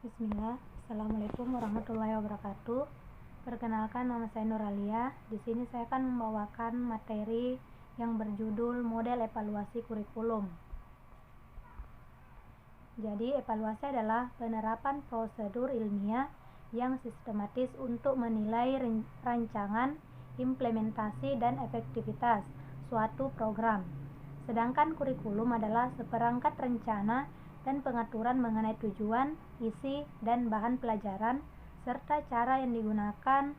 Bismillah. Assalamualaikum warahmatullahi wabarakatuh. Perkenalkan, nama saya Nuralia. Di sini saya akan membawakan materi yang berjudul model evaluasi kurikulum. Jadi, evaluasi adalah penerapan prosedur ilmiah yang sistematis untuk menilai rancangan, implementasi, dan efektivitas suatu program. Sedangkan kurikulum adalah seperangkat rencana dan pengaturan mengenai tujuan, isi, dan bahan pelajaran, serta cara yang digunakan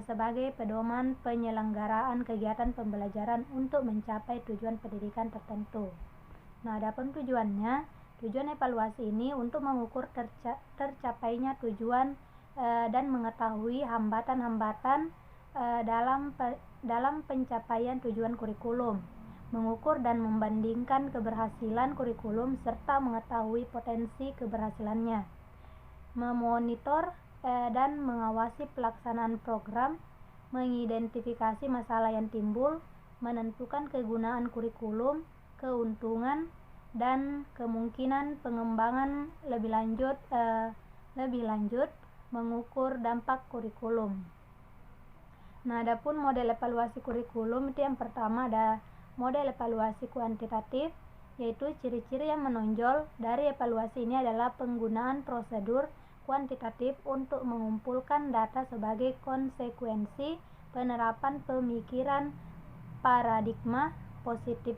sebagai pedoman penyelenggaraan kegiatan pembelajaran untuk mencapai tujuan pendidikan tertentu. Nah, adapun tujuan evaluasi ini untuk mengukur tercapainya tujuan dan mengetahui hambatan-hambatan dalam pencapaian tujuan kurikulum, mengukur dan membandingkan keberhasilan kurikulum serta mengetahui potensi keberhasilannya, memonitor dan mengawasi pelaksanaan program, mengidentifikasi masalah yang timbul, menentukan kegunaan kurikulum, keuntungan, dan kemungkinan pengembangan lebih lanjut, mengukur dampak kurikulum. Nah, adapun model evaluasi kurikulum itu yang pertama ada model evaluasi kuantitatif, yaitu ciri-ciri yang menonjol dari evaluasi ini adalah penggunaan prosedur kuantitatif untuk mengumpulkan data sebagai konsekuensi penerapan pemikiran paradigma positif.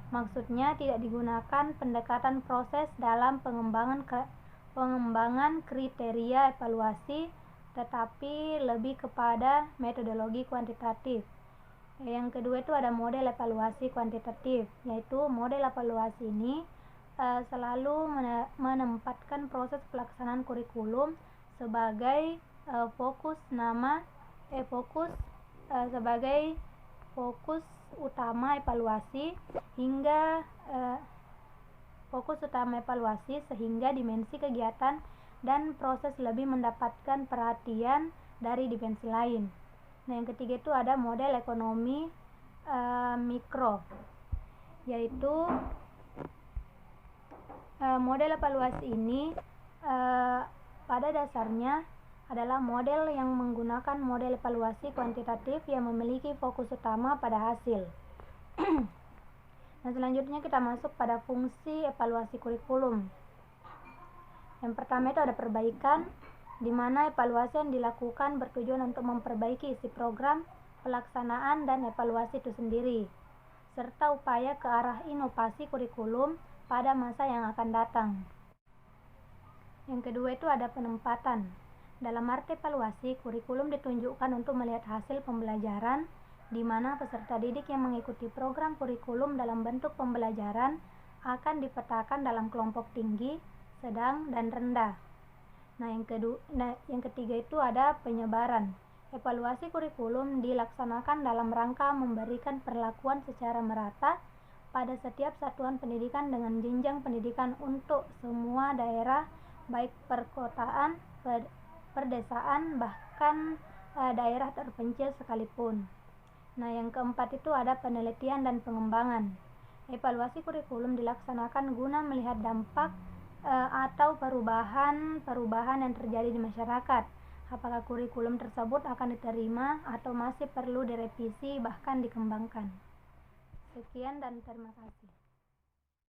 Maksudnya tidak digunakan pendekatan proses dalam pengembangan kriteria evaluasi, tetapi lebih kepada metodologi kuantitatif. Yang kedua itu ada model evaluasi kuantitatif, yaitu model evaluasi ini selalu menempatkan proses pelaksanaan kurikulum sebagai sebagai fokus utama evaluasi sehingga dimensi kegiatan dan proses lebih mendapatkan perhatian dari dimensi lain. Nah, yang ketiga itu ada model ekonomi mikro, yaitu model evaluasi ini pada dasarnya adalah model yang menggunakan model evaluasi kuantitatif yang memiliki fokus utama pada hasil. Nah, selanjutnya kita masuk pada fungsi evaluasi kurikulum. Yang pertama itu ada perbaikan, di mana evaluasi yang dilakukan bertujuan untuk memperbaiki isi program, pelaksanaan, dan evaluasi itu sendiri, serta upaya ke arah inovasi kurikulum pada masa yang akan datang. Yang kedua itu ada penempatan. Dalam arti evaluasi, kurikulum ditunjukkan untuk melihat hasil pembelajaran, di mana peserta didik yang mengikuti program kurikulum dalam bentuk pembelajaran akan dipetakan dalam kelompok tinggi, sedang, dan rendah. Nah, yang ketiga itu ada penyebaran. Evaluasi kurikulum dilaksanakan dalam rangka memberikan perlakuan secara merata pada setiap satuan pendidikan dengan jenjang pendidikan untuk semua daerah, baik perkotaan, perdesaan, bahkan daerah terpencil sekalipun. Nah, yang keempat itu ada penelitian dan pengembangan. Evaluasi kurikulum dilaksanakan guna melihat dampak atau perubahan yang terjadi di masyarakat. Apakah kurikulum tersebut akan diterima atau masih perlu direvisi bahkan dikembangkan. Sekian dan terima kasih.